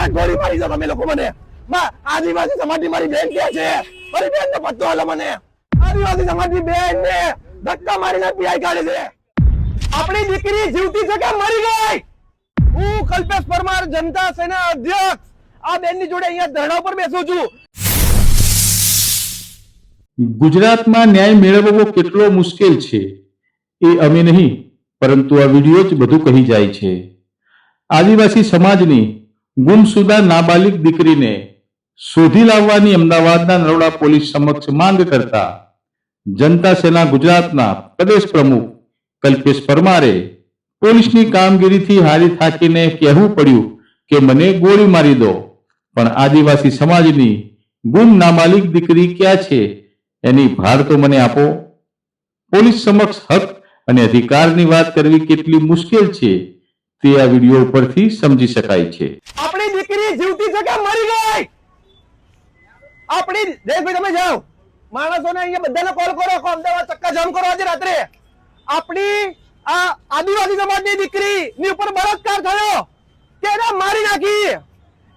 અરે ગોળી મારી દો તમે લોકો મને આદિવાસી સમાજની મારી બેન ક્યાં છે મારી બેન ને પત્તો હાલો મને આદિવાસી સમાજની બેન ને ધક્કા મારીને પીઆઈ કાઢે છે આપણી દીકરી જીવતી છે કે મરી ગઈ હું કલ્પેશ પરમાર જનતા સેના અધ્યક્ષ આ બેનની જોડે અહીંયા ધરણા પર બેસું છું ગુજરાતમાં ન્યાય મેળવવો કેટલો મુશ્કેલ છે એ અમે નહીં પરંતુ આ વિડીયો જ બધું કહી જાય છે। આદિવાસી સમાજની ગુમશુદા નાબાલિગ દીકરીને શોધી લાવવાની અમદાવાદના નરોડા પોલીસ સમક્ષ માંગ કરતા જનતા સેના ગુજરાતના પ્રદેશ પ્રમુખ કલ્પેશ પરમારે પોલીસની કામગીરીથી હારી થાકીને કહેવું પડ્યું કે મને ગોળી મારી દો, પણ આદિવાસી સમાજની ગુમ નાબાલિગ દીકરી ક્યાં છે એની ભાર તો મને આપો। પોલીસ સમક્ષ હક અને અધિકારની વાત કરવી કેટલી મુશ્કેલ છે તે આ વિડીયો ઉપરથી સમજી શકાય છે। આપણી દીકરી જીવતી છે કે મરી ગઈ આપણી જયભાઈ તમે જાઓ માણસોને અહીંયા બધાને કોલ કરો અમદાવાદ ચક્કા જામ કરો આજે રાત્રે આપણી આ આદિવાસી સમાજની દીકરી ની ઉપર બળાત્કાર થયો તેને મારી નાખી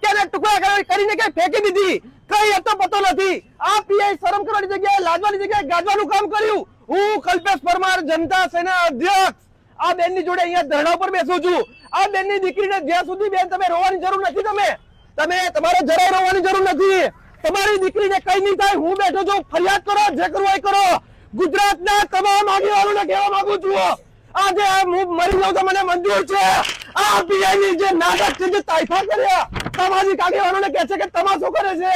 તેને ટુકડા કરીને કે ફેંકી દીધી કઈ હતો પતો નથી આ પીઆઈ શરમ કરવાની જગ્યાએ લાજવાની જગ્યાએ ગાજવાનું કામ કર્યું હું કલ્પેશ પરમાર જનતા સેના અધ્યક્ષ આ બેનની જોડે અહીંયા ધરણા પર બેસું છું આ બેનની દીકરીને જ્યાં સુધી બેન તમે રોવાની જરૂર નથી તમે તમારે જરાય રોવાની જરૂર નથી તમારી દીકરીને કઈ નહીં થાય હું બેઠો છું ફરિયાદ કરો જે કરવું એ કરો ગુજરાતના તમામ આગેવાનોને કહેવા માંગુ છું આજે હું મરી જાઉં તો મને મંજૂર છે આ પીઆઈની જે નાટક છે જે તાઇફા કર્યા સામાજિક આગેવાનોને કહે છે કે તમાશો કરે છે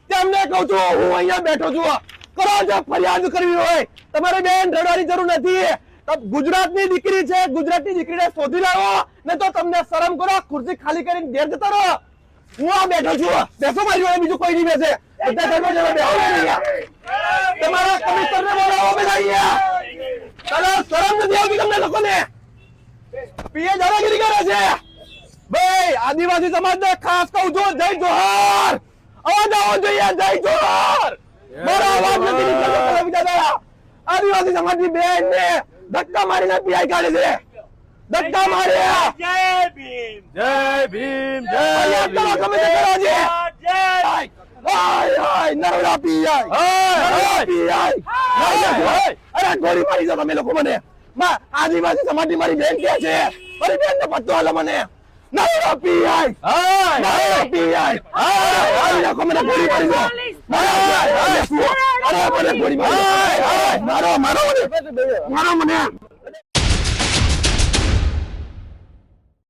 તેમને કહું છું હું અહીંયા બેઠો છું કરો જો ફરિયાદ કરવી હોય તમારે બેન રડવાની જરૂર નથી ગુજરાતની દીકરી છે ગુજરાતની દીકરીને શોધી લાવો ને તો તમને શરમ કરો ખુરશી ખાલી કરીને ઘેર જતા રહો હું આ બેઠો છું બેસો મારી જોડે બીજું કોઈ નહીં બેસે બધા ઘરમાં જરા બેસો તમારા કમિશનરને બોલાવો બધા અહીંયા ચાલો શરમ નથી આવતી તમને લોકોને પીએ દાદાગીરી કરે છે ભાઈ આદિવાસી સમાજને ખાસ કહું છું જય જોહાર અવાજ આવવો જોઈએ જય જોહાર મારો અવાજ નથી નીકળતો દાદા આદિવાસી સમાજની બેન ને ધક્કા મારીને પીઆઈ કાઢે છે ધક્કા માર્યા જય ભીમ જય ભીમ જય ભીમ તમે કરો છે હાય હાય નરોડા પીઆઈ હાય પીઆઈ અરે ગોળી મારી દો તમે લોકો મને આદિવાસી સમાજની મારી બેન ક્યાં છે મારી બેન ને પત્તો હાલો મને નરોડા પીઆઈ હાય પીઆઈ હાય લોકો મને ગોળી મારી દો અરે મને ગોળી મારી દો મારો મને